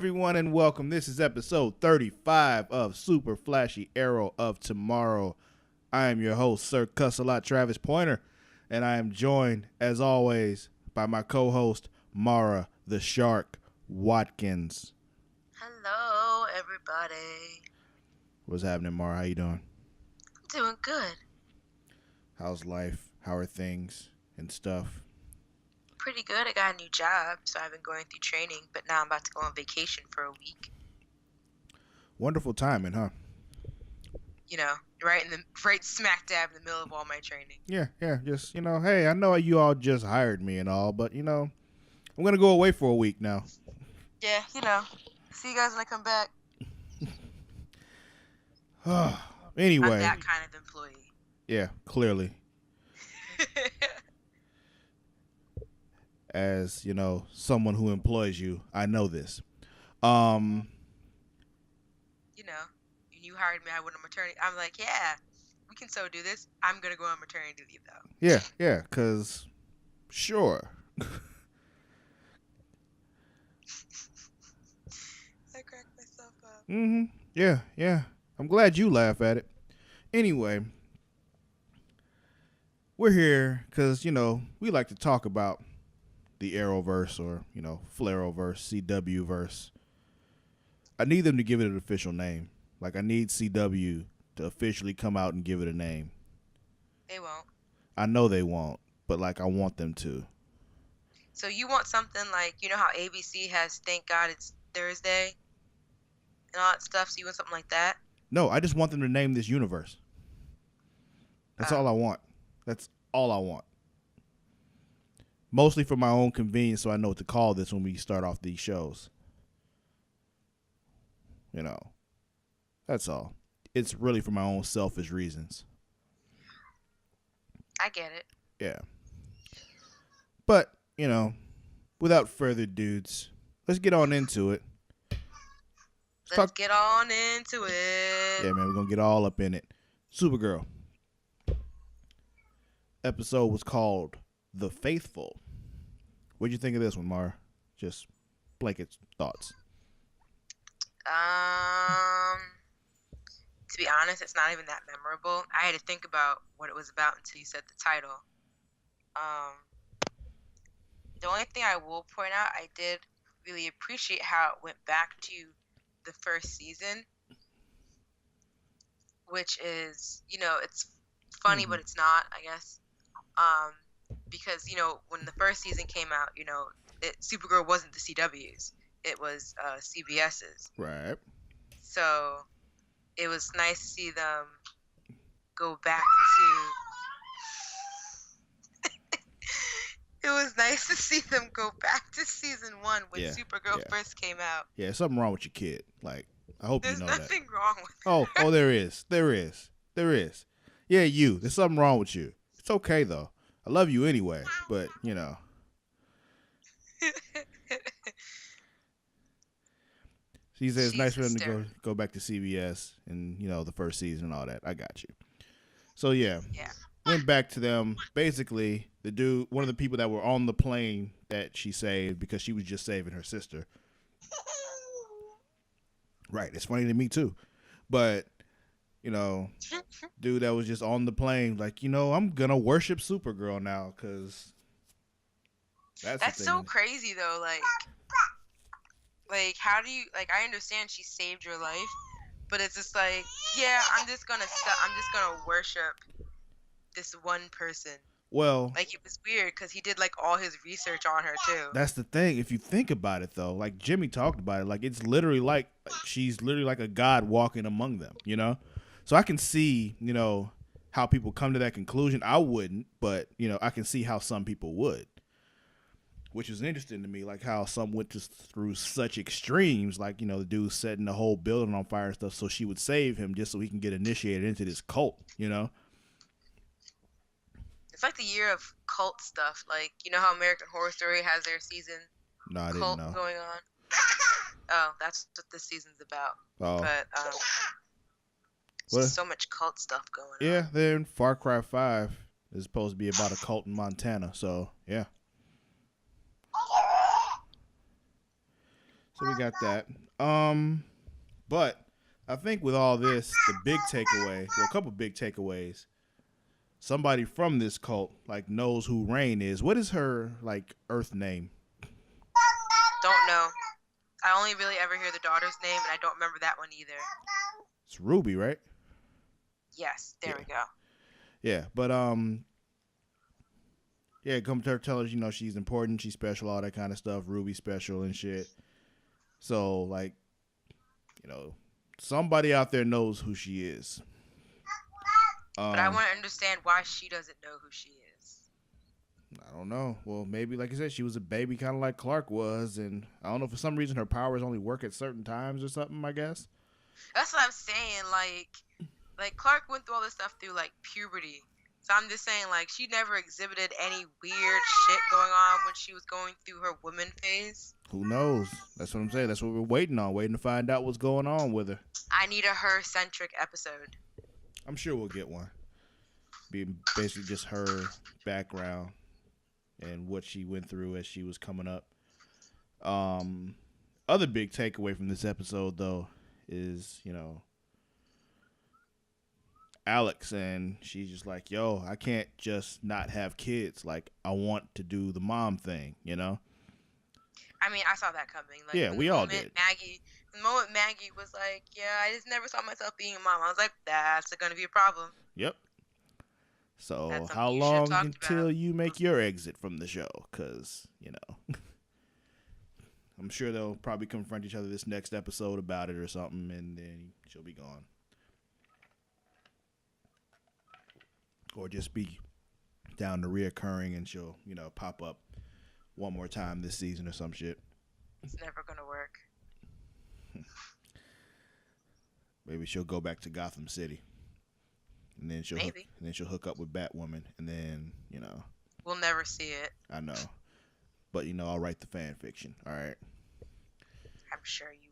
everyone, and welcome. This is episode 35 of Super Flashy Arrow of Tomorrow. I am your host, Sir Cussalott Travis Pointer, and I am joined, as always, by my co-host, Mara the Shark Watkins. Hello, everybody. What's happening, Mara? How you doing? I'm doing good. How's life? How are things and stuff? Pretty good. I got a new job, so I've been going through training, but now I'm about to go on vacation for a week. Wonderful timing, huh? You know, right smack dab in the middle of all my training. Yeah. Just, hey, I know you all just hired me and all, but, I'm going to go away for a week now. Yeah, see you guys when I come back. Anyway. I'm that kind of employee. Yeah, clearly. As, someone who employs you, I know this. You hired me, I went on maternity. I'm like, yeah, we can so do this. I'm going to go on maternity leave, though. Yeah, because, sure. I cracked myself up. Yeah. I'm glad you laugh at it. Anyway, we're here because, we like to talk about the Arrowverse or, Flareoverse, CW-verse. I need them to give it an official name. Like, I need CW to officially come out and give it a name. They won't. I know they won't, but, I want them to. So you want something like, how ABC has Thank God It's Thursday and all that stuff? So you want something like that? No, I just want them to name this universe. That's all I want. That's all I want. Mostly for my own convenience, so I know what to call this when we start off these shows. That's all. It's really for my own selfish reasons. I get it. Yeah. But, without further dudes, let's get on into it. Let's get on into it. Yeah, man, we're going to get all up in it. Supergirl. Episode was called The Faithful. What'd you think of this one, Mara? Just blanket thoughts. To be honest, it's not even that memorable. I had to think about what it was about until you said the title. The only thing I will point out, I did really appreciate how it went back to the first season, which is, it's funny, but it's not, I guess. Because, when the first season came out, Supergirl wasn't the CW's. It was CBS's. Right. So it was nice to see them go back to... It was nice to see them go back to season 1 when Supergirl first came out. Yeah, something wrong with your kid. I hope you know that. There's nothing wrong with Oh, there is. There is. Yeah, you. There's something wrong with you. It's okay, though. I love you anyway, but, She says it's nice for them to go back to CBS and, the first season and all that. I got you. So, yeah. Went back to them. Basically, one of the people that were on the plane that she saved because she was just saving her sister. Right. It's funny to me, too. But, dude that was just on the plane, I'm going to worship Supergirl now because that's so crazy, though. How do you, I understand she saved your life, but it's just I'm just going to worship this one person. Well, it was weird because he did all his research on her too. That's the thing. If you think about it, though, Jimmy talked about it, it's literally she's literally like a god walking among them, So I can see, how people come to that conclusion. I wouldn't, but I can see how some people would, which is interesting to me. How some went through such extremes, the dude setting the whole building on fire and stuff, so she would save him just so he can get initiated into this cult, It's the year of cult stuff. How American Horror Story has their season cult going on? Oh, that's what this season's about. Oh. But there's so much cult stuff going on. Yeah, then Far Cry 5 is supposed to be about a cult in Montana, so yeah. So we got that. But I think with all this, the big takeaway, well, a couple big takeaways. Somebody from this cult like knows who Rain is. What is her like Earth name? Don't know. I only really ever hear the daughter's name, and I don't remember that one either. It's Ruby, right? Yes, there we go. Yeah, but yeah, come to her, tell her, she's important, she's special, all that kind of stuff. Ruby special and shit. So like, somebody out there knows who she is. But I want to understand why she doesn't know who she is. I don't know. Well, maybe like I said, she was a baby, kind of like Clark was, and I don't know, for some reason her powers only work at certain times or something, I guess. That's what I'm saying. Like Clark went through all this stuff through like puberty. So I'm just saying, like, she never exhibited any weird shit going on when she was going through her woman phase. Who knows? That's what I'm saying. That's what we're waiting on, waiting to find out what's going on with her. I need a her-centric episode. I'm sure we'll get one. Be basically just her background and what she went through as she was coming up. Other big takeaway from this episode, though, is, Alex, and she's just like, yo, I can't just not have kids. Like, I want to do the mom thing, I mean, I saw that coming. Like, yeah, we all did. The moment Maggie was like, yeah, I just never saw myself being a mom, I was like, that's going to be a problem. Yep. So how long until you make your exit from the show? Because, I'm sure they'll probably confront each other this next episode about it or something, and then she'll be gone. Or just be down to reoccurring, and she'll, pop up one more time this season or some shit. It's never going to work. Maybe she'll go back to Gotham City. And then she'll hook up with Batwoman, and then, We'll never see it. I know. But, I'll write the fan fiction. All right. I'm sure you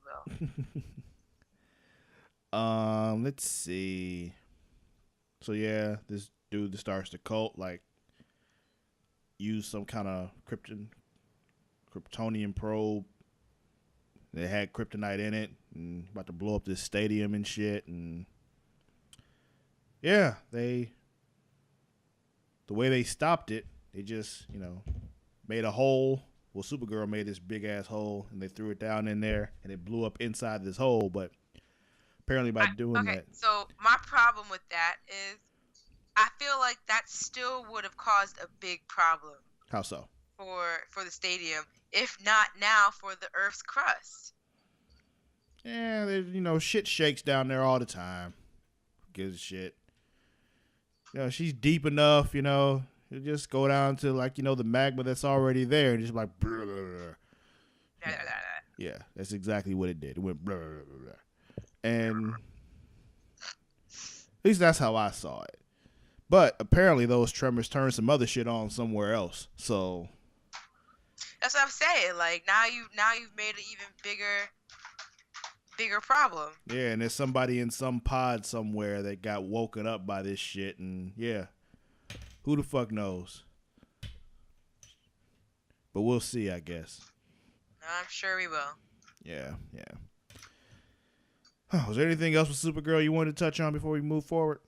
will. Let's see. So, yeah, this dude that starts the cult, like, used some kind of Kryptonian probe. They had kryptonite in it, and about to blow up this stadium and shit, and yeah, the way they stopped it, they just, made a hole. Well, Supergirl made this big ass hole, and they threw it down in there, and it blew up inside this hole. But apparently, by doing that, so my problem with that is, I feel like that still would have caused a big problem. How so? For the stadium, if not now for the Earth's crust. Yeah, there's shit shakes down there all the time. Gives a shit. She's deep enough, you just go down to, like, the magma that's already there and just like, blah, blah, blah. Yeah, that's exactly what it did. It went blah, blah, blah, blah. And at least that's how I saw it. But apparently those tremors turned some other shit on somewhere else. So that's what I'm saying. Like, now you've made an even bigger problem. Yeah, and there's somebody in some pod somewhere that got woken up by this shit, and yeah, who the fuck knows? But we'll see, I guess. I'm sure we will. Yeah. Was there anything else with Supergirl you wanted to touch on before we move forward?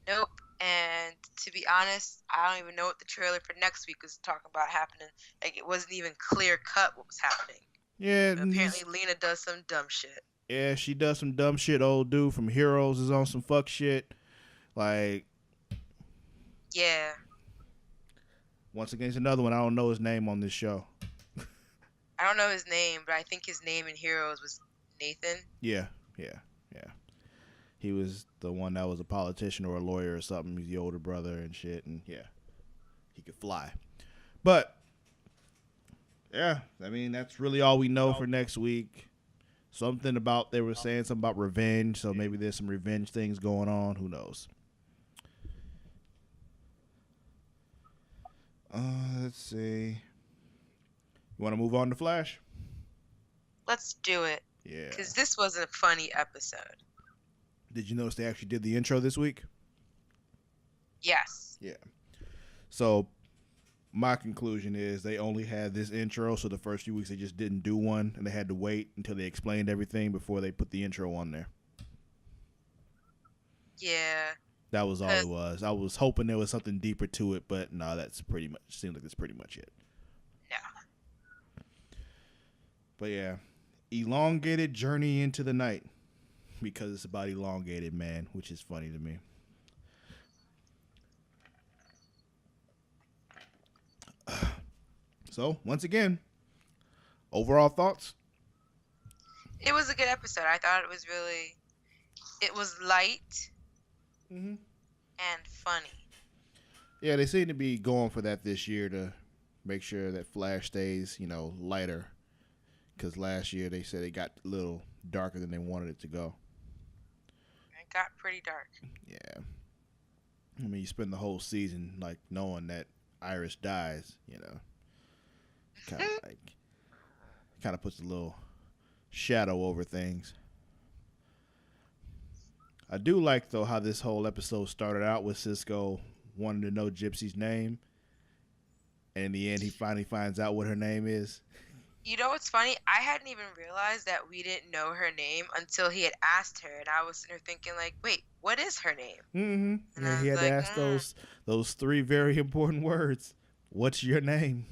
Nope. And to be honest, I don't even know what the trailer for next week was talking about happening. Like, it wasn't even clear cut what was happening. Yeah. But apparently Lena does some dumb shit. Yeah, she does some dumb shit. Old dude from Heroes is on some fuck shit. Like. Yeah. Once again, it's another one. I don't know his name on this show. I don't know his name, but I think his name in Heroes was Nathan. Yeah. He was the one that was a politician or a lawyer or something. He's the older brother and shit, and yeah, he could fly. But yeah, I mean, that's really all we know for next week. They were saying something about revenge, so maybe there's some revenge things going on. Who knows? Let's see. You want to move on to Flash? Let's do it. Yeah. Because this was a funny episode. Did you notice they actually did the intro this week? Yes. Yeah. So My conclusion is they only had this intro, so the first few weeks they just didn't do one, and they had to wait until they explained everything before they put the intro on there. Yeah. That was all it was. I was hoping there was something deeper to it, but no, that's pretty much seems like that's pretty much it. No. But yeah, elongated journey into the night, because it's about elongated man, which is funny to me. So once again, overall thoughts. It was a good episode. I thought it was light and funny. Yeah, they seem to be going for that this year to make sure that Flash stays, lighter. Because last year they said it got a little darker than they wanted it to go. It got pretty dark. Yeah. I mean, you spend the whole season like knowing that Iris dies, kind of puts a little shadow over things. I do like though how this whole episode started out with Cisco wanting to know Gypsy's name, and in the end he finally finds out what her name is. You know what's funny? I hadn't even realized that we didn't know her name until he had asked her, and I was sitting there thinking, like, wait, what is her name? Mm-hmm. Yeah, he had to ask those three very important words. What's your name?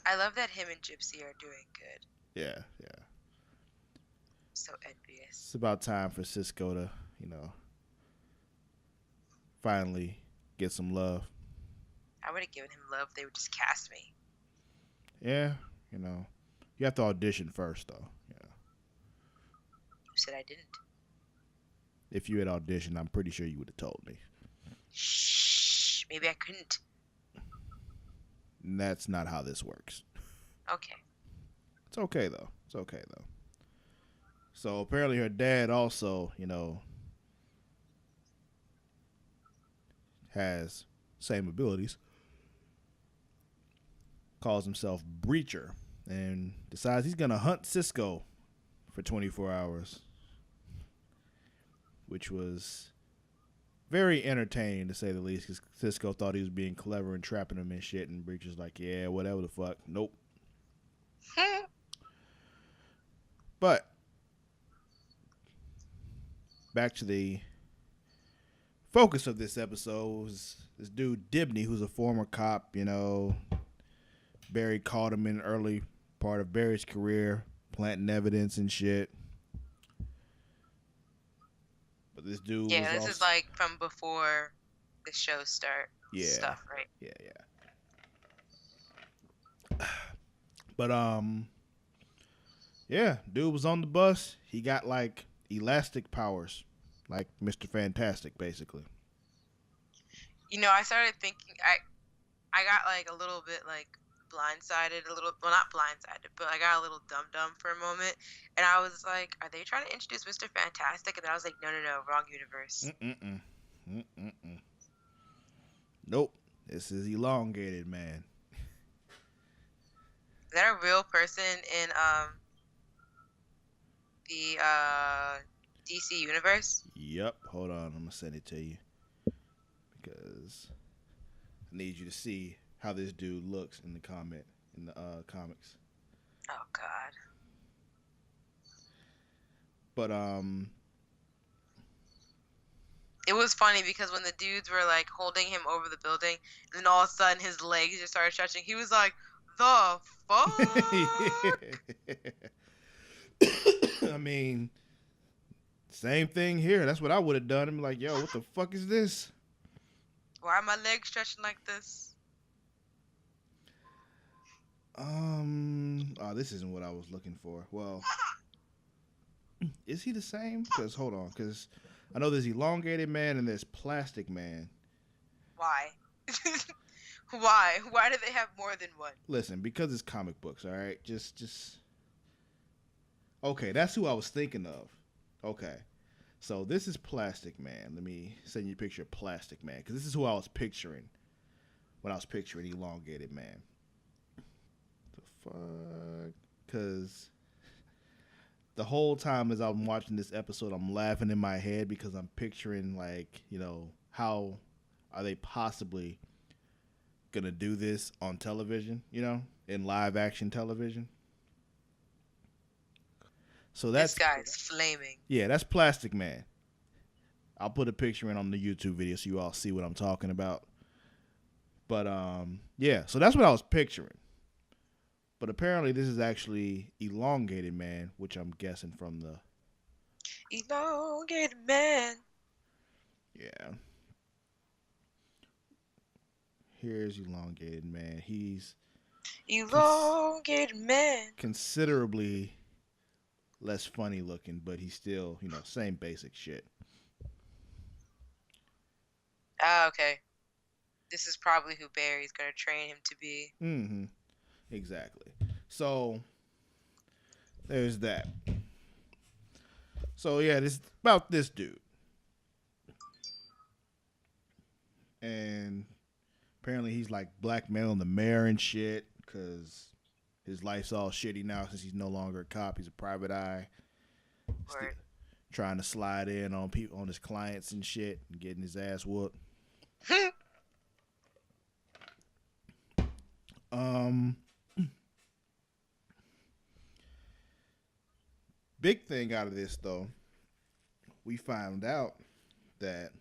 I love that him and Gypsy are doing good. Yeah. So envious. It's about time for Cisco to, finally get some love. I would have given him love. They would just cast me. Yeah, you have to audition first, though. Yeah. You said I didn't. If you had auditioned, I'm pretty sure you would have told me. Shh. Maybe I couldn't. And that's not how this works. Okay. It's okay, though. So apparently her dad also, has same abilities. Calls himself Breacher and decides he's going to hunt Cisco for 24 hours, which was very entertaining to say the least, because Cisco thought he was being clever and trapping him and shit, and Breacher's like, yeah, whatever the fuck. Nope. But back to the focus of this episode was this dude Dibney, who's a former cop. Barry caught him in an early part of Barry's career, planting evidence and shit. But this dude this is like from before the show start stuff, right? Yeah. But dude was on the bus. He got like elastic powers, like Mr. Fantastic, basically. I started thinking, I got like a little bit like blindsided, well, not blindsided, but I got a little dumb for a moment, and I was like, are they trying to introduce Mr. Fantastic? And then I was like, no, wrong universe. Nope, this is elongated man. Is that a real person in the DC universe? Yep. Hold on, I'm gonna send it to you because I need you to see how this dude looks in the comics. Oh God. But it was funny because when the dudes were like holding him over the building, and then all of a sudden his legs just started stretching, he was like, the fuck? I mean, same thing here. That's what I would have done. I'm like, yo, what the fuck is this? Why are my legs stretching like this? This isn't what I was looking for. Well, is he the same? Because hold on, because I know there's elongated man and there's plastic man. Why? Why? Why do they have more than one? Listen, because it's comic books, all right? Just. Okay, that's who I was thinking of. Okay. So this is Plastic Man. Let me send you a picture of Plastic Man, because this is who I was picturing when I was picturing Elongated Man. The fuck? Because the whole time as I'm watching this episode, I'm laughing in my head because I'm picturing, like, how are they possibly gonna do this on television? You know, in live action television. So This that's guy's flaming. yeah, that's Plastic Man. I'll put a picture in on the YouTube video so you all see what I'm talking about. But yeah, so that's what I was picturing. But apparently this is actually Elongated Man, which I'm guessing from the Elongated man. yeah. Here's Elongated Man. He's Elongated man. considerably less funny looking, but he's still, you know, same basic shit. Ah, okay. This is probably who Barry's gonna train him to be. Mm-hmm. Exactly. So there's that. So yeah, this about this dude. And apparently he's like blackmailing the mayor and shit because his life's all shitty now since he's no longer a cop. He's a private eye. Right. Trying to slide in on people, on his clients and shit, and getting his ass whooped. Big thing out of this though, we found out that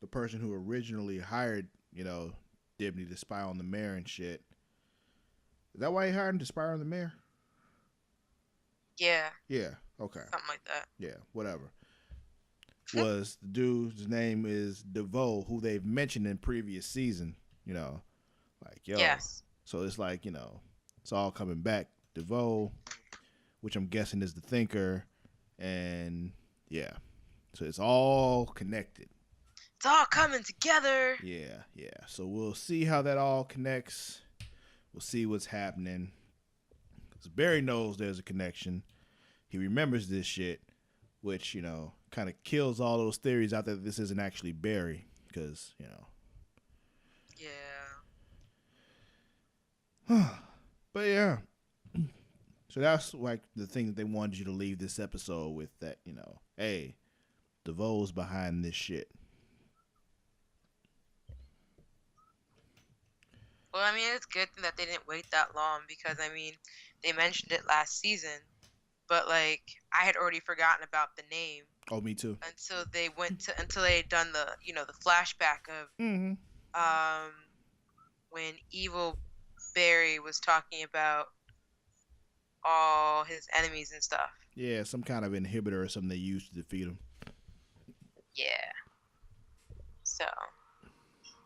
the person who originally hired, you know, Dibney to spy on the mayor and shit. Is that why he hired him to spy on the mayor? Yeah. Yeah. Okay. Something like that. Yeah. Whatever. Was the dude's name is DeVoe, who they've mentioned in previous season. You know, like yo. Yes. So it's like, you know, it's all coming back. DeVoe, which I'm guessing is the thinker, and yeah, so it's all connected. It's all coming together. Yeah, yeah. So we'll see how that all connects. We'll see what's happening. Because Barry knows there's a connection. He remembers this shit, which, you know, kind of kills all those theories out there that this isn't actually Barry. Because, you know. Yeah. But yeah. So that's like the thing that they wanted you to leave this episode with, that, you know, hey, DeVoe's behind this shit. Well, I mean, it's good that they didn't wait that long because, I mean, they mentioned it last season, but, like, I had already forgotten about the name. Oh, me too. Until they had done the, you know, the flashback of, when evil Barry was talking about all his enemies and stuff. Yeah, some kind of inhibitor or something they used to defeat him. Yeah. So.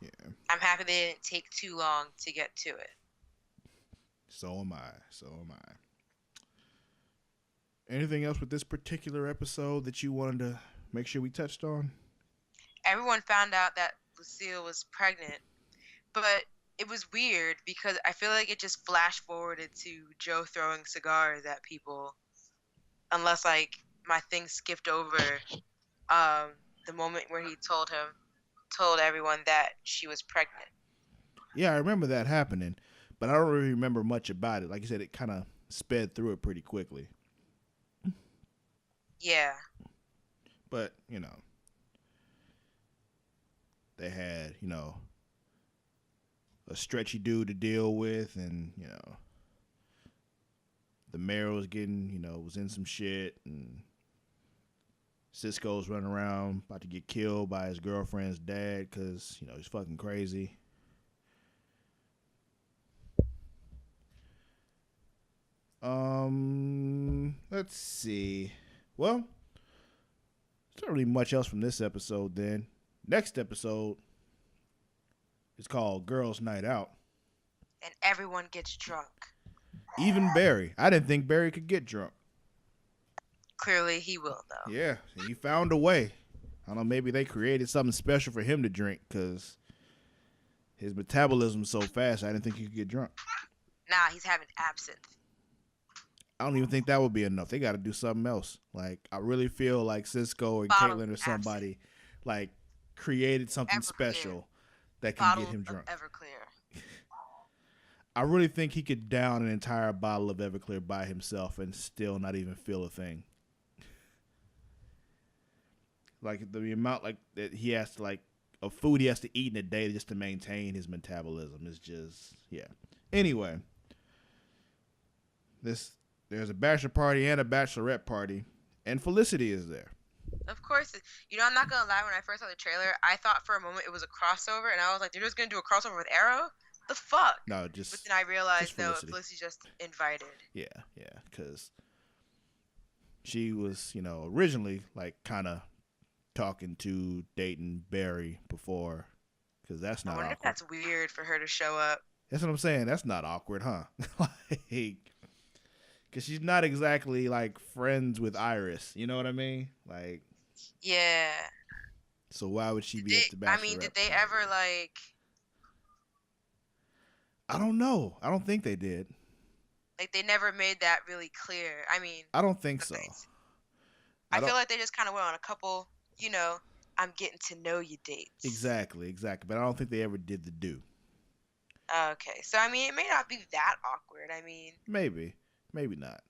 Yeah. I'm happy they didn't take too long to get to it. So am I. So am I. Anything else with this particular episode that you wanted to make sure we touched on? Everyone found out that Lucille was pregnant, but it was weird because I feel like it just flash forwarded to Joe throwing cigars at people, unless like my thing skipped over the moment where he told everyone that she was pregnant. Yeah, I remember that happening, but I don't really remember much about it. Like you said, it kind of sped through it pretty quickly. Yeah. But, you know, they had, you know, a stretchy dude to deal with, and, you know, the mayor was getting, you know, was in some shit, and Cisco's running around about to get killed by his girlfriend's dad because, you know, he's fucking crazy. Let's see. Well, there's not really much else from this episode then. Next episode is called Girls Night Out. And everyone gets drunk. Even Barry. I didn't think Barry could get drunk. Clearly he will, though. Yeah, he found a way. I don't know, maybe they created something special for him to drink because his metabolism's so fast, I didn't think he could get drunk. Nah, he's having absinthe. I don't even think that would be enough. They got to do something else. Like, I really feel like Cisco or Caitlin or somebody, like, created something special that can get him drunk. Everclear. I really think he could down an entire bottle of Everclear by himself and still not even feel a thing. Like the amount like that he has to like of food he has to eat in a day just to maintain his metabolism is just yeah. Anyway, this there's a bachelor party and a bachelorette party, and Felicity is there. Of course, I'm not gonna lie. When I first saw the trailer, I thought for a moment it was a crossover, and I was like, they're just gonna do a crossover with Arrow. The fuck? No, But then I just realized no, Felicity. Felicity's just invited. Yeah, yeah, because she was originally like kind of talking to dating Barry before, because that's I not wonder if awkward. that's weird for her to show up. That's what I'm saying. That's not awkward, huh? Like, because she's not exactly like friends with Iris. You know what I mean? Like, Yeah. so why would she be at the bachelorette? I mean, did they party? ever like? I don't know. I don't think they did. Like they never made that really clear. I mean, I don't think so. I feel like they just kind of went on a couple, I'm getting to know you dates. Exactly. But I don't think they ever did the do. Okay, so I mean, it may not be that awkward. I mean, maybe not.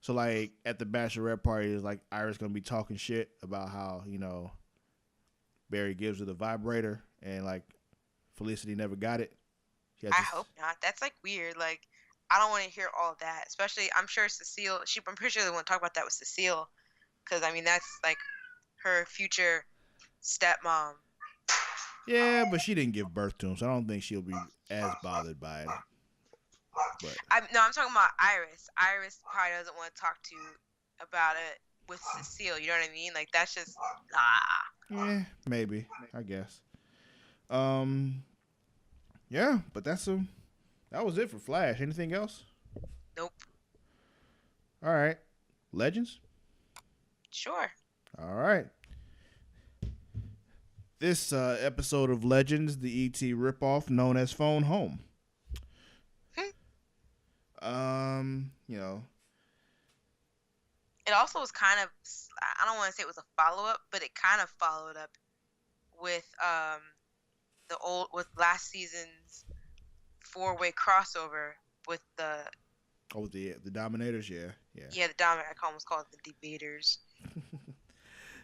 So like at the bachelorette party, is like Iris gonna be talking shit about how Barry gives her the vibrator and like Felicity never got it. I hope not. That's like weird. Like I don't want to hear all that. Especially, I'm sure Cecile. I'm pretty sure they want to talk about that with Cecile, because I mean that's like her future stepmom. Yeah, but she didn't give birth to him, so I don't think she'll be as bothered by it. But I'm talking about Iris. Iris probably doesn't want to talk to about it with Cecile. You know what I mean? Like that's just yeah, maybe. I guess. Yeah, but that was it for Flash. Anything else? Nope. All right. Legends? Sure. All right. This episode of Legends, the ET ripoff known as Phone Home. It also was kind of, I don't want to say it was a follow-up, but it kind of followed up with with last season's 4-way crossover with the Dominators, yeah. the Dominator. I almost call it the Debaters.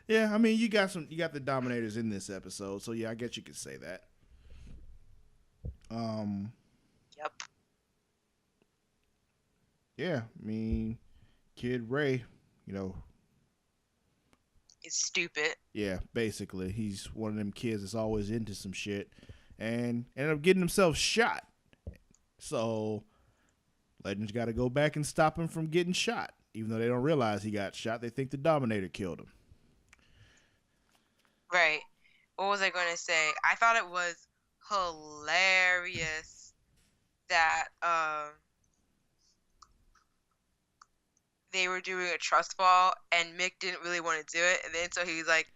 Yeah, I mean you got the Dominators in this episode, so yeah, I guess you could say that. Yep. Yeah, I mean, Kid Ray, is stupid. Yeah, basically, he's one of them kids that's always into some shit, and ended up getting himself shot. So, Legends got to go back and stop him from getting shot, even though they don't realize he got shot. They think the Dominator killed him. Right. What was I going to say? I thought it was hilarious that they were doing a trust fall and Mick didn't really want to do it, and then so he was like,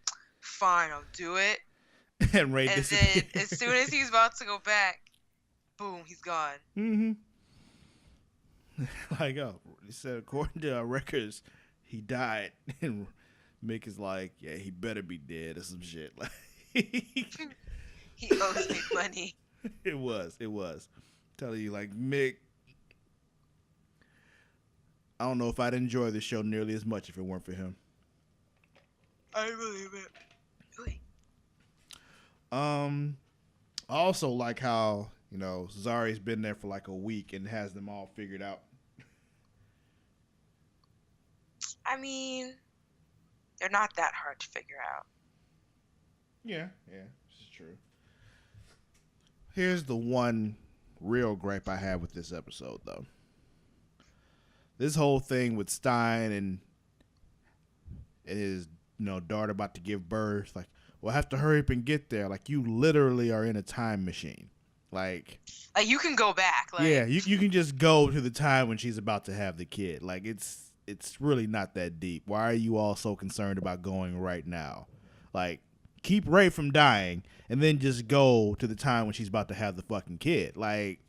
fine, I'll do it. And Ray disappeared. Then as soon as he's about to go back, boom, he's gone. Mm-hmm. Like, he said according to our records, he died. And Mick is like, yeah, he better be dead or some shit. Like, he owes me money. It was. Telling you, like, Mick, I don't know if I'd enjoy the show nearly as much if it weren't for him. I believe it. Really? I also like how, Zari's been there for like a week and has them all figured out. I mean, they're not that hard to figure out. Yeah, this is true. Here's the one real gripe I have with this episode, though. This whole thing with Stein and his, daughter about to give birth, like, well, I have to hurry up and get there. Like, you literally are in a time machine. Like you can go back. Like, yeah, you can just go to the time when she's about to have the kid. Like, it's really not that deep. Why are you all so concerned about going right now? Like, keep Ray from dying and then just go to the time when she's about to have the fucking kid. Like,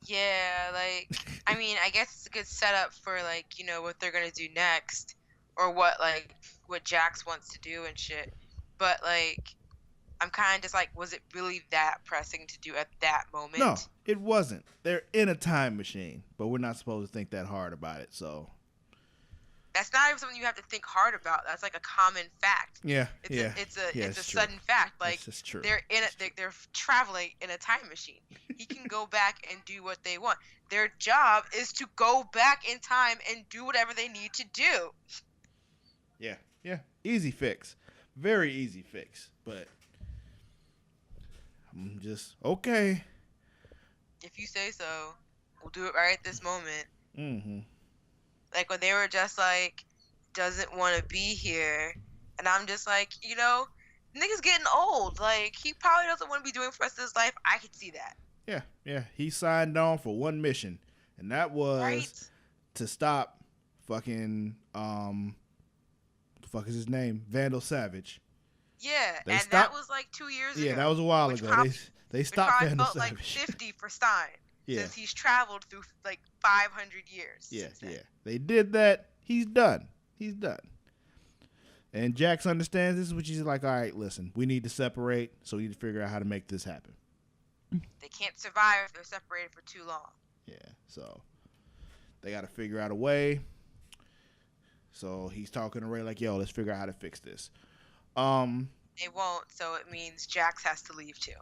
yeah, like, I mean, I guess it's a good setup for, like, what they're going to do next, or what Jax wants to do and shit. But, like, I'm kind of just like, was it really that pressing to do at that moment? No, it wasn't. They're in a time machine, but we're not supposed to think that hard about it, so. That's not even something you have to think hard about. That's like a common fact. Yeah, It's yeah, a it's a yeah. it's a It's true. sudden fact. Like It's just true. they're traveling in a time machine. He can go back and do what they want. Their job is to go back in time and do whatever they need to do. Yeah, yeah. Easy fix. Very easy fix. But I'm just okay. If you say so, we'll do it right at this moment. Mm-hmm. Like when they were just like, doesn't want to be here, and I'm just like, nigga's getting old. Like he probably doesn't want to be doing for the rest of his life. I could see that. Yeah, yeah. He signed on for one mission, and that was Right? to stop fucking the fuck is his name? Vandal Savage. Yeah, They and stopped- that was like 2 years ago. Yeah, that was a while which ago. probably- They It stopped probably Vandal felt like Savage. 50 for Stein. Yeah. Since he's traveled through like 500 years. Yeah, since then. yeah. They did that. He's done. He's done. And Jax understands this, which he's like, all right, listen, we need to separate, so we need to figure out how to make this happen. They can't survive if they're separated for too long. Yeah, so they got to figure out a way. So he's talking to Ray like, yo, let's figure out how to fix this. They won't, so it means Jax has to leave too.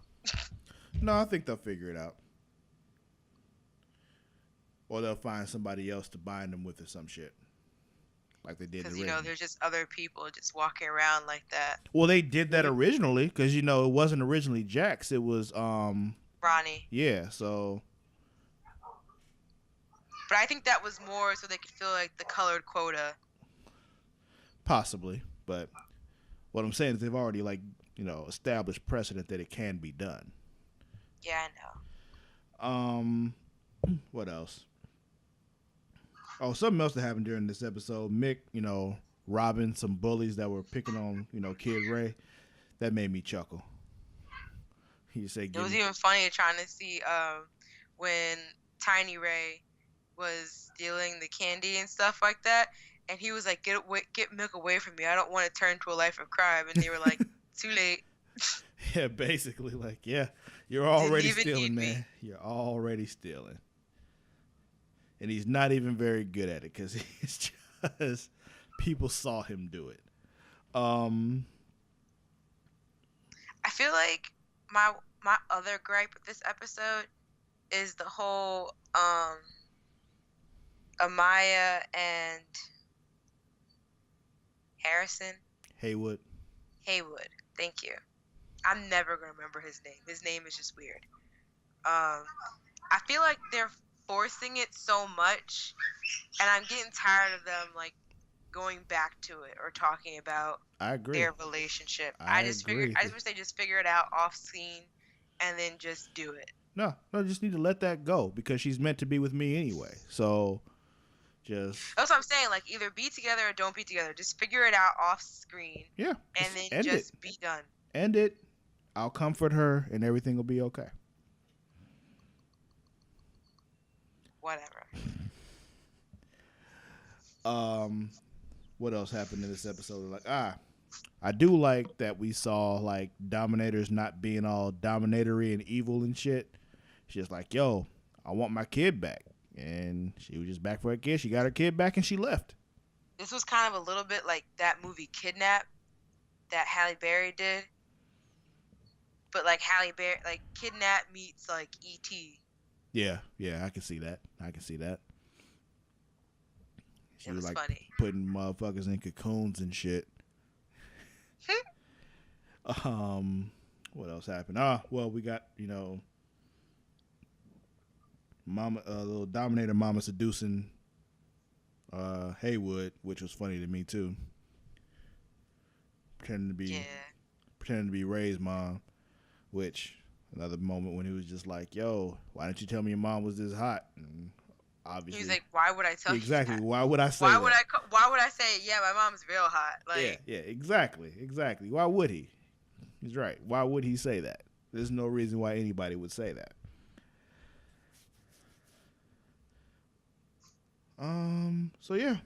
No, I think they'll figure it out. Or they'll find somebody else to bind them with or some shit. Like they did Because, originally. there's just other people just walking around like that. Well, they did that originally because, it wasn't originally Jax. It was, Ronnie. yeah, so. But I think that was more so they could feel like the colored quota. Possibly. But what I'm saying is they've already, established precedent that it can be done. Yeah, I know. What else? Oh, something else that happened during this episode. Mick, robbing some bullies that were picking on, Kid Ray. That made me chuckle. He said, It was even funny trying to see when Tiny Ray was stealing the candy and stuff like that. And he was like, get Mick away from me. I don't want to turn to a life of crime. And they were like, too late. Yeah, basically, you're already even stealing, need me. man. You're already stealing. And he's not even very good at it because he's just, people saw him do it. I feel like my other gripe with this episode is the whole Amaya and Haywood. Thank you. I'm never gonna remember his name. His name is just weird. I feel like they're forcing it so much, and I'm getting tired of them going back to it or talking about I agree. their relationship. I I just agree. wish they just figure it out off scene and then just do it. No, just need to let that go because she's meant to be with me anyway. So, just That's what I'm saying. Either be together or don't be together. Just figure it out off screen. Yeah. And then end just it. be done. End it. I'll comfort her and everything will be okay. Whatever. What else happened in this episode? I do like that we saw Dominators not being all dominatory and evil and shit. She's like, yo, I want my kid back. And she was just back for her kid. She got her kid back and she left. This was kind of a little bit like that movie Kidnap that Halle Berry did. But Halle Berry, Kidnap meets E.T. Yeah, I can see that. She It was funny. Putting motherfuckers in cocoons and shit. What else happened? Well, we got, Mama, little Dominator Mama seducing Haywood, which was funny to me too. Pretending to be Ray's mom, which another moment when he was just like, yo, why didn't you tell me your mom was this hot? And obviously, He was like, why would I tell exactly. you that? Why would I say Why that? would I say, yeah, my mom's real hot? Yeah, exactly. Why would he? He's right. Why would he say that? There's no reason why anybody would say that. So yeah,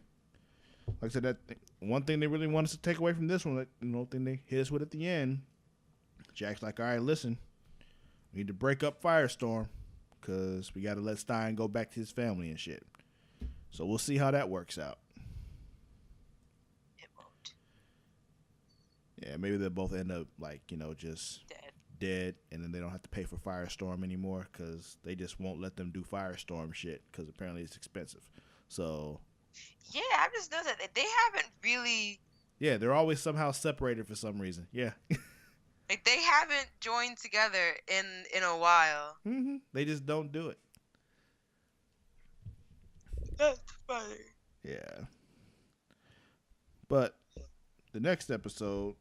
like I said, that one thing they really want us to take away from this one, thing they hit us with at the end. Jack's like, all right, listen, we need to break up Firestorm because we got to let Stein go back to his family and shit. So we'll see how that works out. Yeah, maybe they'll both end up like just Dead. dead, and then they don't have to pay for Firestorm anymore because they just won't let them do Firestorm shit because apparently it's expensive. So Yeah, I've just noticed that they haven't really yeah, they're always somehow separated for some reason. Yeah, like they haven't joined together in a while. they just don't do it. That's funny. Yeah, but the next episode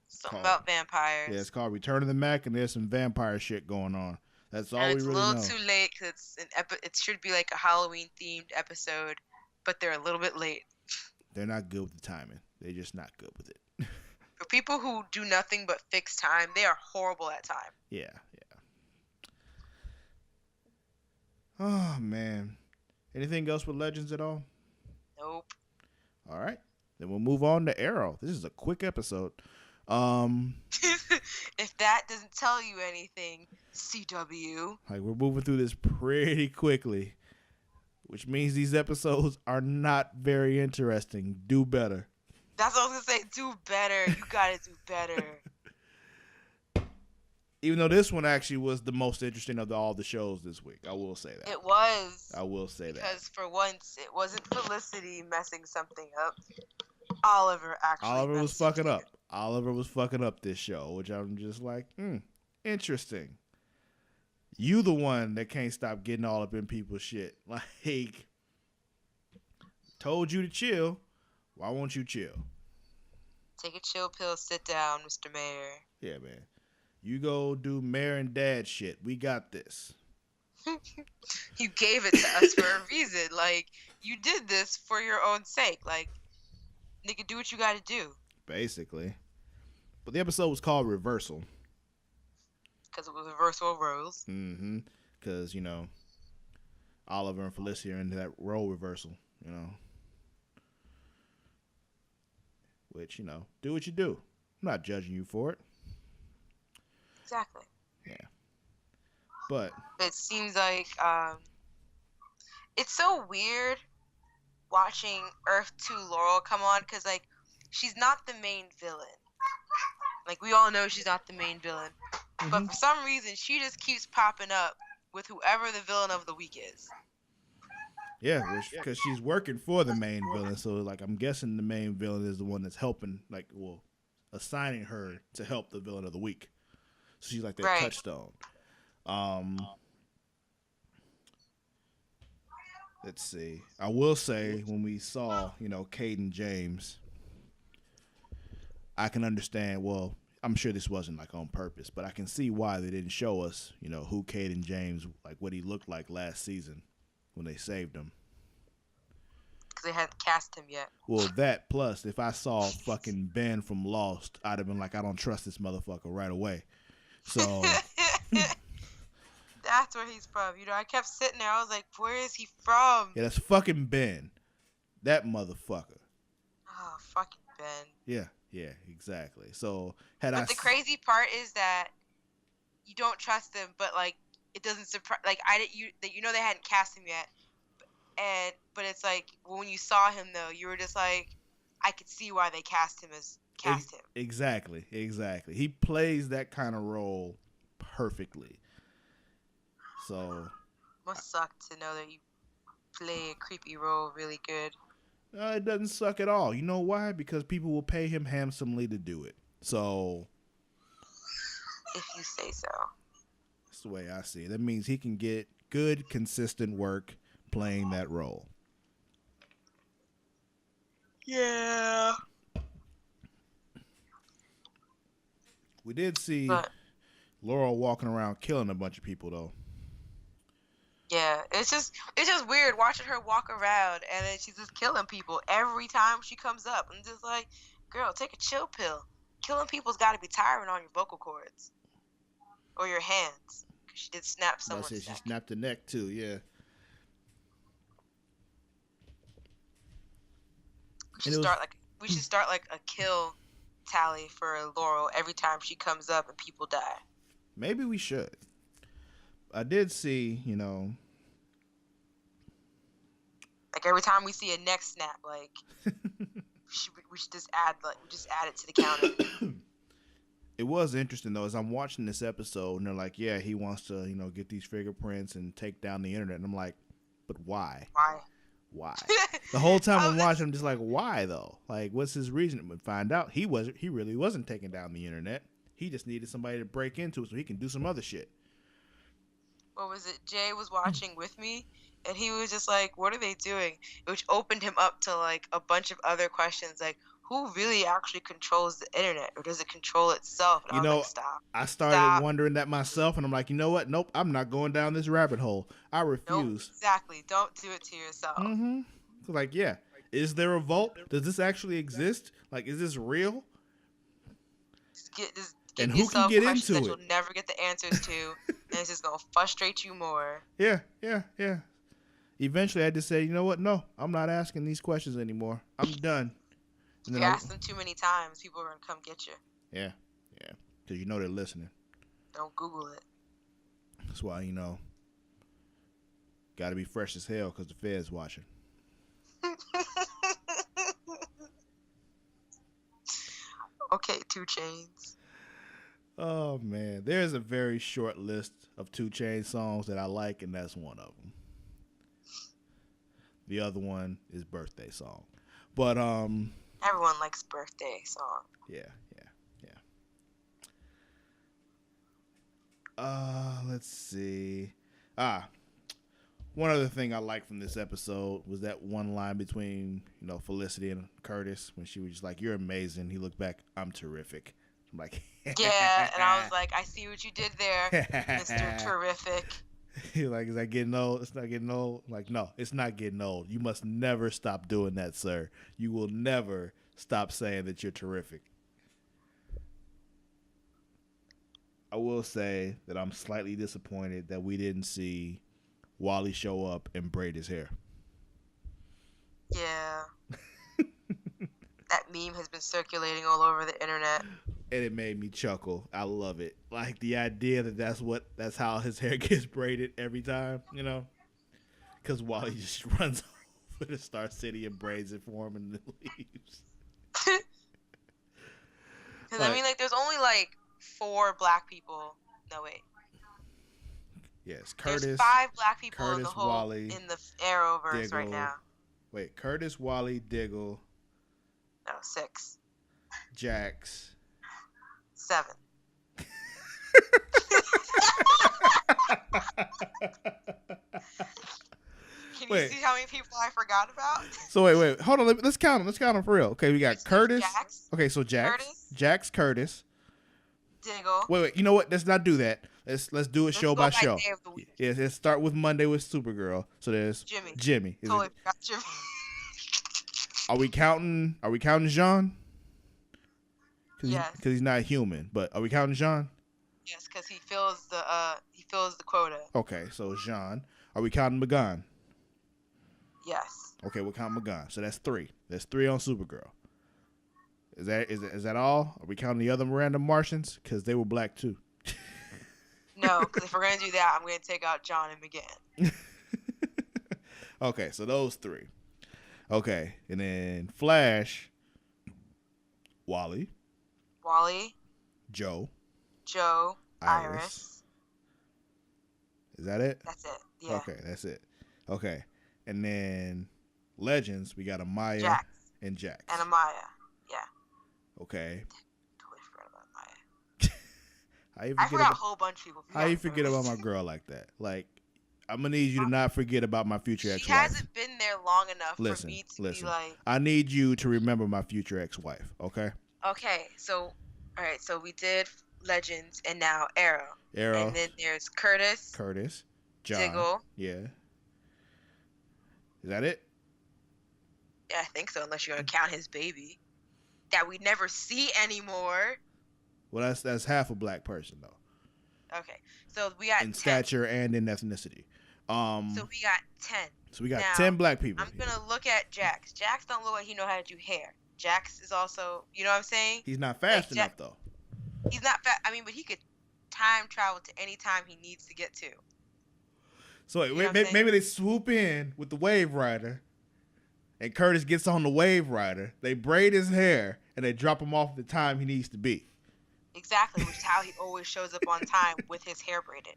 Something called about vampires. it's called Return of the Mac, and there's some vampire shit going on. That's all And we it's a really little know. too late because it should be like a Halloween themed episode, but they're a little bit late. They're not good with the timing. They're just not good with it. For people who do nothing but fix time, they are horrible at time. Yeah. Oh man. Anything else with Legends at all? Nope. All right. Then we'll move on to Arrow. This is a quick episode. If that doesn't tell you anything, CW. Like we're moving through this pretty quickly, which means these episodes are not very interesting. Do better. That's what I was gonna say. Do better. You gotta do better. Even though this one actually was the most interesting of all the shows this week, I will say that. It was. I will say that. Because for once, it wasn't Felicity messing something up. Oliver actually. Oliver was messed fucking something up. Oliver was fucking up this show, which I'm just like, interesting. You the one that can't stop getting all up in people's shit. Like, told you to chill. Why won't you chill? Take a chill pill, sit down, Mr. Mayor. Yeah, man. You go do mayor and dad shit. We got this. You gave it to us for a reason. Like, you did this for your own sake. Like, nigga, do what you gotta do. Basically. But the episode was called Reversal. Because it was reversal of roles. Mm-hmm. Because, Oliver and Felicity are into that role reversal, Which, do what you do. I'm not judging you for it. Exactly. Yeah. But it seems like it's so weird watching Earth 2 Laurel come on because, like, she's not the main villain. Like, we all know she's not the main villain. Mm-hmm. But for some reason, she just keeps popping up with whoever the villain of the week is. yeah, because she's working for the main villain. So, like, I'm guessing the main villain is the one that's helping, like, assigning her to help the villain of the week. So she's like that touchstone. Let's see. I will say when we saw, Caden James, I can understand. Well, I'm sure this wasn't like on purpose, but I can see why they didn't show us, who Caden James, like what he looked like last season when they saved him. Because they hadn't cast him yet. Well, that plus if I saw fucking Ben from Lost, I'd have been like, I don't trust this motherfucker right away. So that's where he's from. I kept sitting there. I was like, where is he from? yeah, that's fucking Ben. That motherfucker. Oh, fucking Ben. Yeah, exactly. So But the crazy part is that you don't trust him, but like it doesn't surprise. Like they hadn't cast him yet, but it's like when you saw him though, you were just like, I could see why they cast him. Exactly. He plays that kind of role perfectly. So must suck to know that you play a creepy role really good. It doesn't suck at all. You know why? Because people will pay him handsomely to do it. So if you say so. That's the way I see it. That means he can get good, consistent work playing that role. Yeah. We did see Laurel walking around killing a bunch of people, though. Yeah, it's just weird watching her walk around and then she's just killing people every time she comes up. I'm just like, girl, take a chill pill. Killing people's got to be tiring on your vocal cords or your hands. Cause she did snap someone's neck. She snapped the neck too. Yeah. We should start like a kill tally for Laurel every time she comes up and people die. Maybe we should. I did see, like every time we see a neck snap, like we we should just add it to the counter. It was interesting though, as I'm watching this episode, and they're like, "Yeah, he wants to, get these fingerprints and take down the internet." And I'm like, "But why? Why? Why?" The whole time I'm watching, I'm just like, "Why though? Like, what's his reason?" But find out he really wasn't taking down the internet. He just needed somebody to break into it so he can do some other shit. What was it? Jay was watching with me, and he was just like, "What are they doing?" Which opened him up to like a bunch of other questions, like, who really actually controls the internet, or does it control itself? And I was like, stop. I started wondering that myself, and I'm like, you know what? Nope, I'm not going down this rabbit hole. I refuse. Nope, exactly. Don't do it to yourself. Mm-hmm. Like, yeah. Is there a vault? Does this actually exist? Like, is this real? Just and give who can get into that it? You'll never get the answers to, and it's just gonna frustrate you more. Yeah. Eventually, I just say, you know what? No, I'm not asking these questions anymore. I'm done. If you ask them too many times, people are gonna come get you. Yeah, because they're listening. Don't Google it. That's why got to be fresh as hell because the Fed's watching. Okay, 2 Chainz. Oh man, there's a very short list of 2 Chainz songs that I like, and that's one of them. The other one is Birthday Song, but everyone likes Birthday Song. Yeah. Let's see. One other thing I liked from this episode was that one line between, Felicity and Curtis when she was just like, "You're amazing." He looked back, "I'm terrific." I'm like, yeah, and I was like, I see what you did there, Mr. Terrific. He's like, "Is that getting old?" "It's not getting old." I'm like, no, it's not getting old. You must never stop doing that, sir. You will never stop saying that you're terrific. I will say that I'm slightly disappointed that we didn't see Wally show up and braid his hair. Yeah. That meme has been circulating all over the internet. And it made me chuckle. I love it. Like the idea that that's how his hair gets braided every time, Because Wally just runs over to Star City and braids it for him and then leaves. Because, there's only, 4 black people. No, wait. Yes, Curtis. There's 5 black people Curtis, in the whole Wally, in the Arrowverse Diggle. right now. Wait, Curtis, Wally, Diggle. No, 6. Jax. 7. Can you see how many people I forgot about? So wait, hold on. Let's count them. Let's count them for real. Okay, we got Curtis. Jax. Okay, so Jax, Curtis. Diggle. Wait. You know what? Let's not do that. Let's do it show by show. Day of the week. Yeah, let's start with Monday with Supergirl. So there's Jimmy. Totally forgot Jimmy. Are we counting Jean? Yes. Because he's not human. But are we counting Jean? Yes, because he fills the quota. Okay, so Jean. Are we counting McGon? Yes. Okay, we'll count McGon. So that's 3. There's 3 on Supergirl. Is that all? Are we counting the other random Martians? Because they were black too. No, because if we're going to do that, I'm going to take out John and McGann. Okay, so those 3. Okay, and then Flash, Wally, Joe, Iris. Is that it? That's it. Yeah. Okay, that's it. Okay, and then Legends, we got Amaya Jax. and Jax. And Amaya. Yeah. Okay. Totally forgot about Amaya. I forgot a whole bunch of people. How you forget about my girl like that? Like, I'm gonna need you to not forget about my future ex-wife. She hasn't been there long enough for me to be like. I need you to remember my future ex-wife. Okay. Okay, so all right, so we did Legends and now Arrow. And then there's Curtis, John. Diggle. Yeah. Is that it? Yeah, I think so, unless you're gonna count his baby that we never see anymore. Well, that's half a black person though. Okay, so we got in 10. stature and in ethnicity. So we got 10. So we got 10 black people. I'm gonna look at Jax. Jax don't look like he know how to do hair. Jax is also, you know what I'm saying? He's not fast enough though. He's not fast. I mean, but he could time travel to any time he needs to get to. So maybe they swoop in with the Wave Rider And Curtis gets on the Wave Rider. They braid his hair and they drop him off at the time he needs to be. Exactly, which is how he always shows up on time with his hair braided.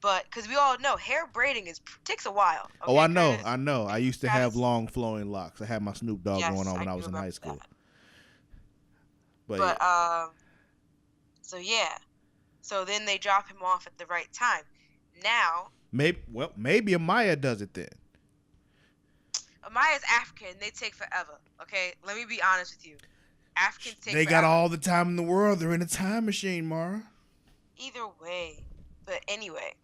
But because we all know hair braiding takes a while. Okay, Oh, I know, Curtis? I know. I used to have long flowing locks. I had my Snoop Dogg Yes, going on when I do was in high remember school. that. But so yeah. So then they drop him off at the right time. Now, maybe Amaya does it then. Amaya's African. They take forever. Okay, let me be honest with you. Africans take They forever. got all the time in the world. They're in a time machine, Mara. Either way, but anyway.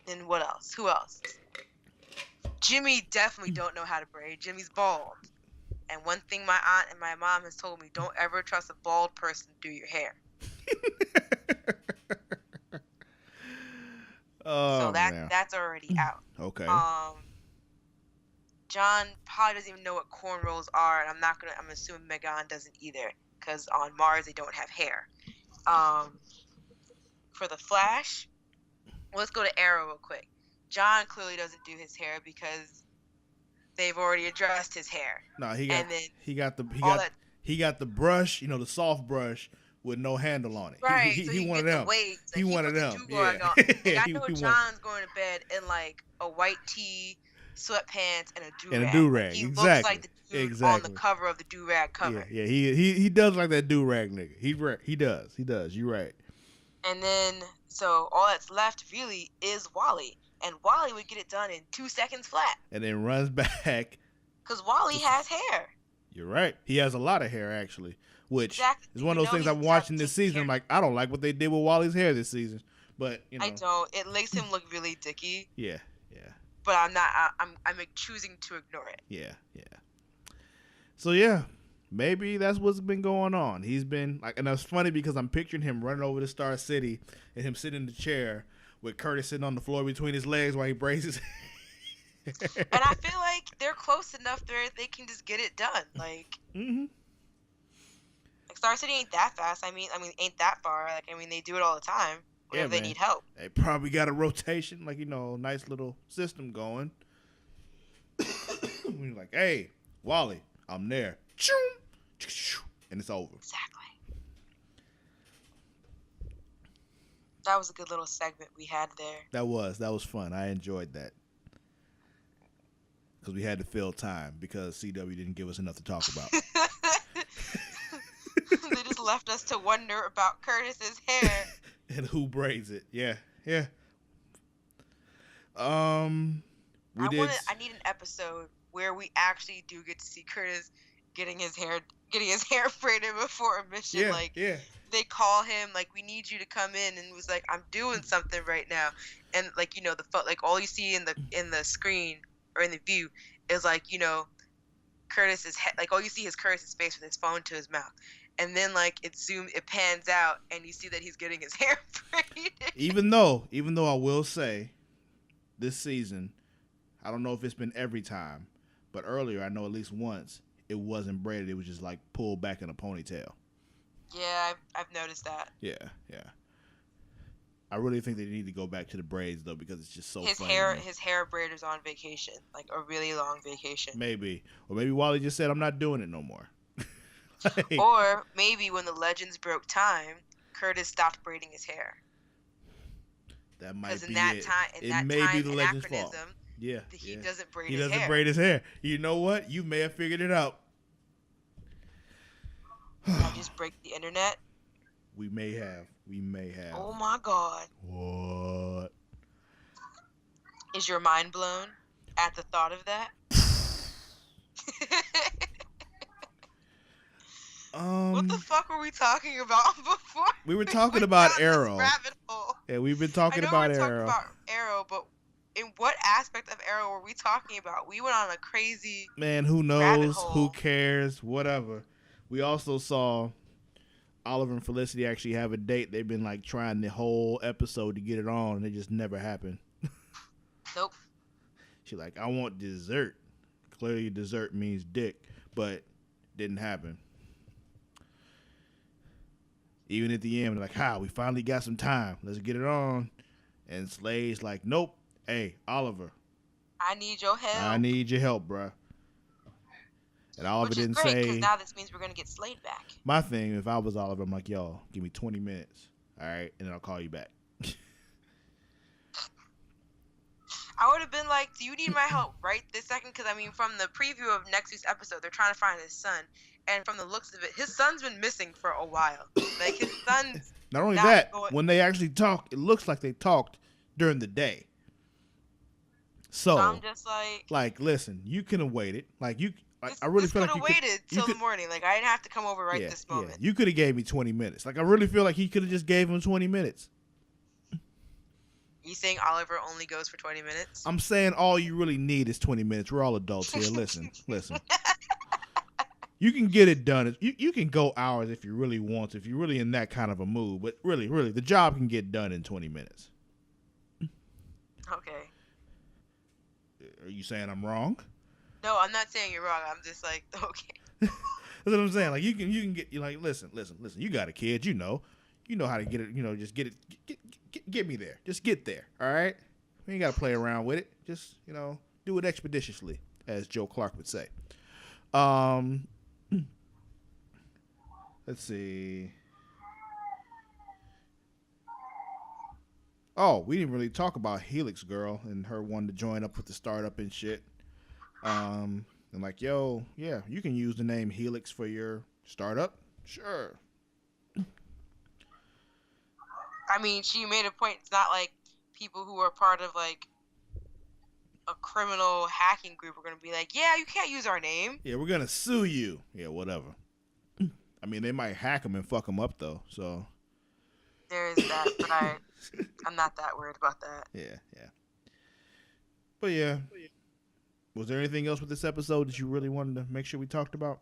Then what else? Who else? Jimmy definitely don't know how to braid. Jimmy's bald. And one thing my aunt and my mom has told me, don't ever trust a bald person to do your hair. So that's already out. Okay. John probably doesn't even know what cornrows are, and I'm assuming Megan doesn't either, because on Mars they don't have hair. For the Flash, let's go to Arrow real quick. John clearly doesn't do his hair because they've already addressed his hair. No, he got the brush, the soft brush with no handle on it. Right, he one of them. He one of them. Yeah. I know John's going to bed in like a white tee, sweatpants, and a do-rag. He exactly. looks like the dude on the cover of the do-rag cover. Yeah, he does like that do-rag nigga. He does. You're right. And then, so all that's left really is Wally. And Wally would get it done in 2 seconds flat. And then runs back. Because Wally has hair. You're right. He has a lot of hair, actually. Which is one of those things I'm watching this season. I'm like, I don't like what they did with Wally's hair this season. But, I don't. It makes him look really dicky. Yeah. But I'm not. I'm choosing to ignore it. Yeah. So, yeah. Maybe that's what's been going on. He's been like, and it's funny because I'm picturing him running over to Star City and him sitting in the chair with Curtis sitting on the floor between his legs while he braids his hair. And I feel like they're close enough where they can just get it done. Like, like Star City ain't that fast. I mean, ain't that far. Like, they do it all the time whenever they need help. They probably got a rotation, like nice little system going. When you're like, hey, Wally, I'm there. And it's over. Exactly. That was a good little segment we had there. That was fun. I enjoyed that. Because we had to fill time because CW didn't give us enough to talk about. They just left us to wonder about Curtis's hair. And who braids it. Yeah. I need an episode where we actually do get to see Curtis getting his hair braided before a mission. They call him like, we need you to come in, and was like, I'm doing something right now, and like like all you see in the screen or in the view is like Curtis's head, like all you see is Curtis's face with his phone to his mouth, and then like it pans out and you see that he's getting his hair braided. Even though I will say this season, I don't know if it's been every time, but earlier I know at least once it wasn't braided. It was just like pulled back in a ponytail. Yeah, I've noticed that. Yeah. I really think they need to go back to the braids though, because it's just so his funny. His hair braider's on vacation, like a really long vacation. Maybe, or maybe Wally just said, "I'm not doing it no more." Or maybe when the Legends broke time, Curtis stopped braiding his hair. That might be in that it. Time, in it that may time be the Legends' fault. Yeah. He doesn't braid his hair. He doesn't braid his hair. You know what? You may have figured it out. I just break the internet. We may have. Oh my God. What? Is your mind blown at the thought of that? What the fuck were we talking about before? We were talking about Arrow. Rabbit hole. Yeah, we've been talking about Arrow. But in what aspect of Arrow were we talking about? We went on a crazy who knows? Who cares? Whatever. We also saw Oliver and Felicity actually have a date. They've been like trying the whole episode to get it on, and it just never happened. Nope. She's like, I want dessert. Clearly dessert means dick, but didn't happen. Even at the end, like, we finally got some time. Let's get it on. And Slade's like, nope. Hey, Oliver. I need your I help. need your help, bruh. And Oliver Which is didn't great, because say now this means we're going to get Slade back. my thing. If I was Oliver, I'm like, yo, give me 20 minutes, all right, and then I'll call you back. I would have been like, do you need my help right this second? Because, I mean, from the preview of next week's episode, they're trying to find his son. And from the looks of it, his son's been missing for a while. Like, his son's Not only not that, going... when they actually talk, it looks like they talked during the day. So I'm just like, listen, you could have waited. Like, I really feel like you could have waited till the morning. Like, I didn't have to come over this moment. Yeah, you could have gave me 20 minutes. Like, I really feel like he could have just gave him 20 minutes. You saying Oliver only goes for 20 minutes? I'm saying all you really need is 20 minutes. We're all adults here. Listen. You can get it done. You can go hours if you really want to, if you're really in that kind of a mood. But really, the job can get done in 20 minutes. Okay. Are you saying I'm wrong? No, I'm not saying you're wrong. I'm just like, okay. That's what I'm saying. Like, you can get, you like, listen. You got a kid, you know how to get it. Just get me there. Just get there. All right. We ain't got to play around with it. Just do it expeditiously, as Joe Clark would say. Let's see. Oh, we didn't really talk about Helix Girl and her wanting to join up with the startup and shit. And like, yo, yeah, you can use the name Helix for your startup. Sure. I mean, she made a point. It's not like people who are part of like a criminal hacking group are going to be like, yeah, you can't use our name. Yeah, we're going to sue you. Yeah, whatever. I mean, they might hack them and fuck them up, though, so. There is that, but I'm not that worried about that. Yeah. But yeah. Was there anything else with this episode that you really wanted to make sure we talked about?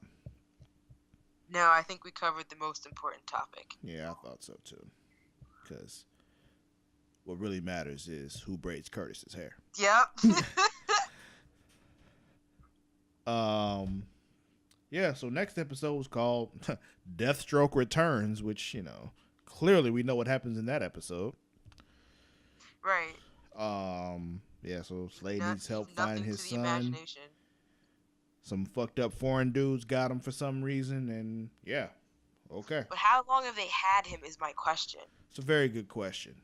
No, I think we covered the most important topic. Yeah, I thought so, too. Because what really matters is who braids Curtis's hair. Yep. Yeah, so next episode was called Deathstroke Returns, which, clearly we know what happens in that episode. Right. Yeah, so Slade needs help finding his son. Some fucked up foreign dudes got him for some reason, and yeah, okay. But how long have they had him is my question. It's a very good question.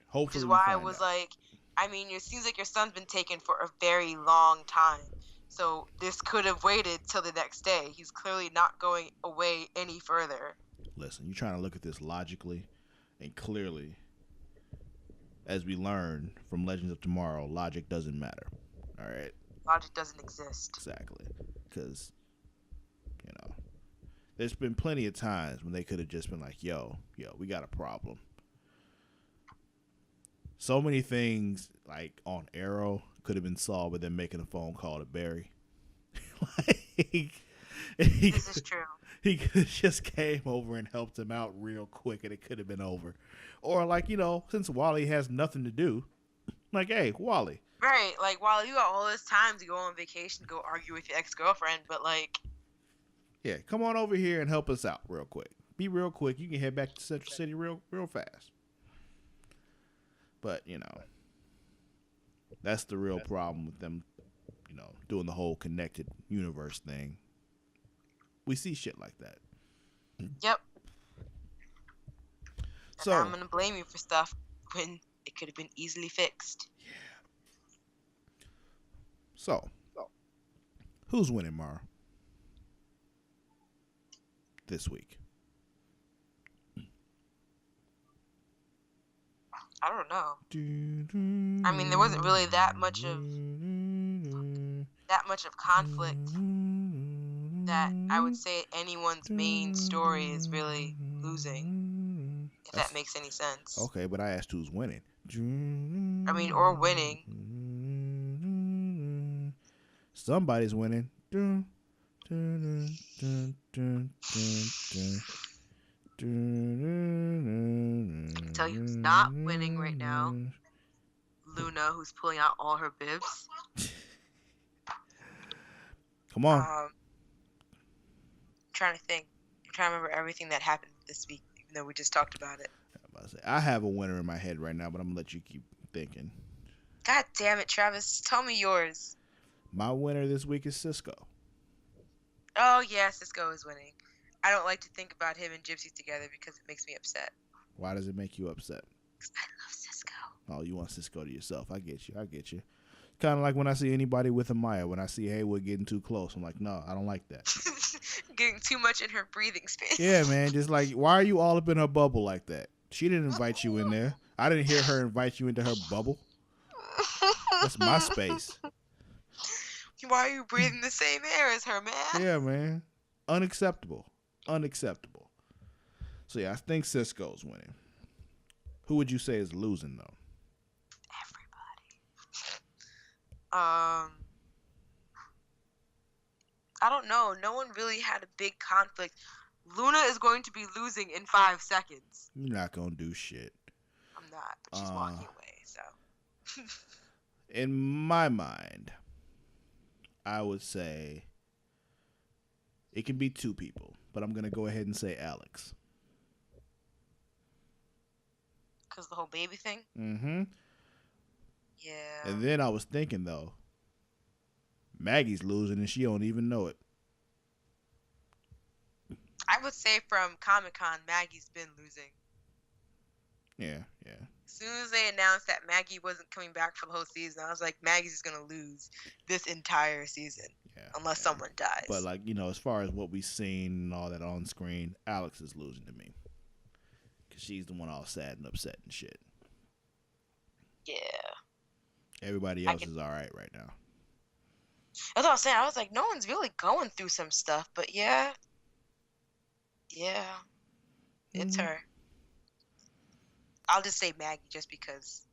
Hopefully, which is why I was like, I mean, it seems like your son's been taken for a very long time. So this could have waited till the next day. He's clearly not going away any further. Listen, you're trying to look at this logically and clearly. As we learn from Legends of Tomorrow, logic doesn't matter. All right? Logic doesn't exist. Exactly. Because, there's been plenty of times when they could have just been like, yo, we got a problem. So many things, like, on Arrow could have been solved by them making a phone call to Barry. This is true. He could have just came over and helped him out real quick, and it could have been over. Or, like, since Wally has nothing to do, like, hey, Wally. Right, like, Wally, you got all this time to go on vacation, go argue with your ex-girlfriend, but, like... Yeah, come on over here and help us out real quick. Be real quick. You can head back to Central City real fast. But, that's the real problem with them, doing the whole connected universe thing. We see shit like that. Yep. So I'm going to blame you for stuff when it could have been easily fixed. Yeah. So, who's winning, Mara? This week? I don't know. I mean, there wasn't really that much of conflict that I would say anyone's main story is really losing, if that makes any sense. Okay, but I asked who's winning. I mean, or winning. Somebody's winning. I can tell you who's not winning right now. Luna, who's pulling out all her bibs. Come on. I'm trying to think. I'm trying to remember everything that happened this week, even though we just talked about it. I have a winner in my head right now, but I'm going to let you keep thinking. God damn it, Travis. Tell me yours. My winner this week is Cisco. Oh, yeah, Cisco is winning. I don't like to think about him and Gypsy together because it makes me upset. Why does it make you upset? Because I love Cisco. Oh, you want Cisco to yourself. I get you. Kind of like when I see anybody with Amaya. When I see Haywood getting too close, I'm like, no, I don't like that. Getting too much in her breathing space. Yeah, man. Just like, why are you all up in her bubble like that? She didn't invite you in there. I didn't hear her invite you into her bubble. That's my space. Why are you breathing the same air as her, man? Yeah, man. Unacceptable. So, yeah, I think Cisco's winning. Who would you say is losing, though? Everybody. I don't know. No one really had a big conflict. Luna is going to be losing in 5 seconds. You're not going to do shit. I'm not, but she's walking away, so. In my mind, I would say it can be 2 people, but I'm going to go ahead and say Alex. Because the whole baby thing? Mm-hmm. Yeah. And then I was thinking, though, Maggie's losing and she don't even know it. I would say from Comic-Con, Maggie's been losing. Yeah. As soon as they announced that Maggie wasn't coming back for the whole season, I was like, Maggie's just going to lose this entire season. Yeah. Unless someone dies. But, like, you know, as far as what we've seen and all that on screen, Alex is losing to me. Because she's the one all sad and upset and shit. Yeah. Everybody else is all right now. That's what I was saying. I was like, no one's really going through some stuff. But yeah. Yeah. It's her. I'll just say Maggie just because.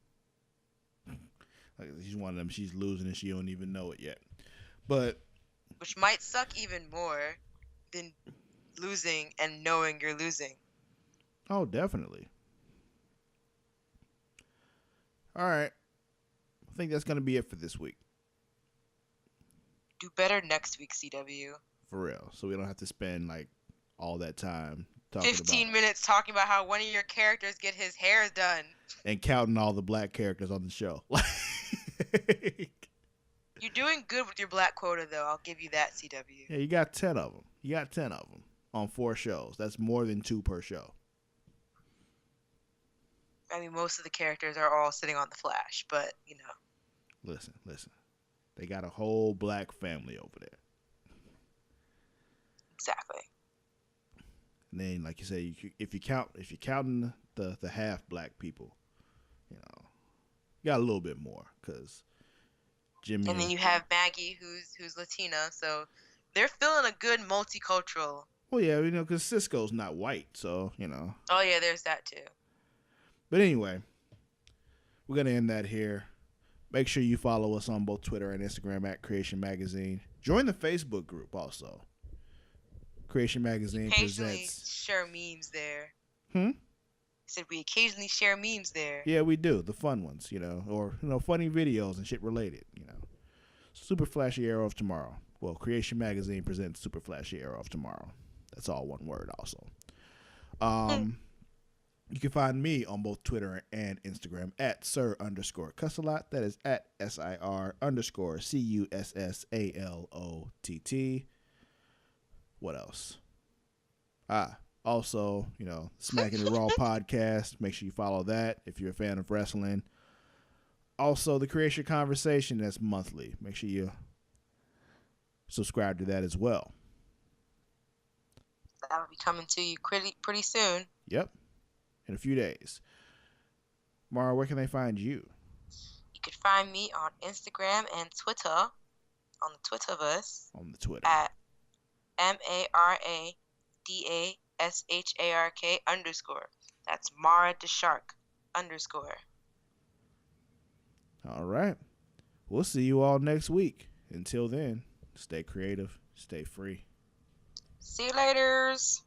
Like, she's one of them. She's losing and she don't even know it yet. But. Which might suck even more than losing and knowing you're losing. Oh, definitely. All right. I think that's going to be it for this week. Do better next week, CW. For real. So we don't have to spend, like, all that time talking 15 minutes talking about how one of your characters get his hair done. And counting all the black characters on the show. You're doing good with your black quota, though. I'll give you that, CW. Yeah, you got 10 of them. On 4 shows. That's more than 2 per show. I mean, most of the characters are all sitting on The Flash, but, you know. Listen. They got a whole black family over there. Exactly. And then, like you say, if you're counting the half black people, you know, you got a little bit more because Jimmy. And then you have Maggie, who's Latina, so they're feeling a good multicultural. Well, yeah, you know, because Cisco's not white, so you know. Oh yeah, there's that too. But anyway, we're gonna end that here. Make sure you follow us on both Twitter and Instagram at Creation Magazine. Join the Facebook group also. Creation Magazine presents. Share memes there. I said we occasionally share memes there. Yeah, we do. The fun ones, you know, or funny videos and shit related, you know. Super Flashy Arrow of Tomorrow. Well, Creation Magazine presents Super Flashy Arrow of Tomorrow. That's all one word also. You can find me on both Twitter and Instagram at Sir_Cussalott. That is at SIR_CUSSALOTT. What else? Also, you know, Smacking the Raw podcast. Make sure you follow that if you're a fan of wrestling. Also, the Creation Conversation, that's monthly. Make sure you subscribe to that as well. That'll be coming to you pretty soon. Yep. In a few days. Mara, where can they find you? You can find me on Instagram and Twitter. On the Twitterverse. On the Twitter. At MARADASHARK_. That's Mara the Shark _. All right. We'll see you all next week. Until then, stay creative, stay free. See you laters.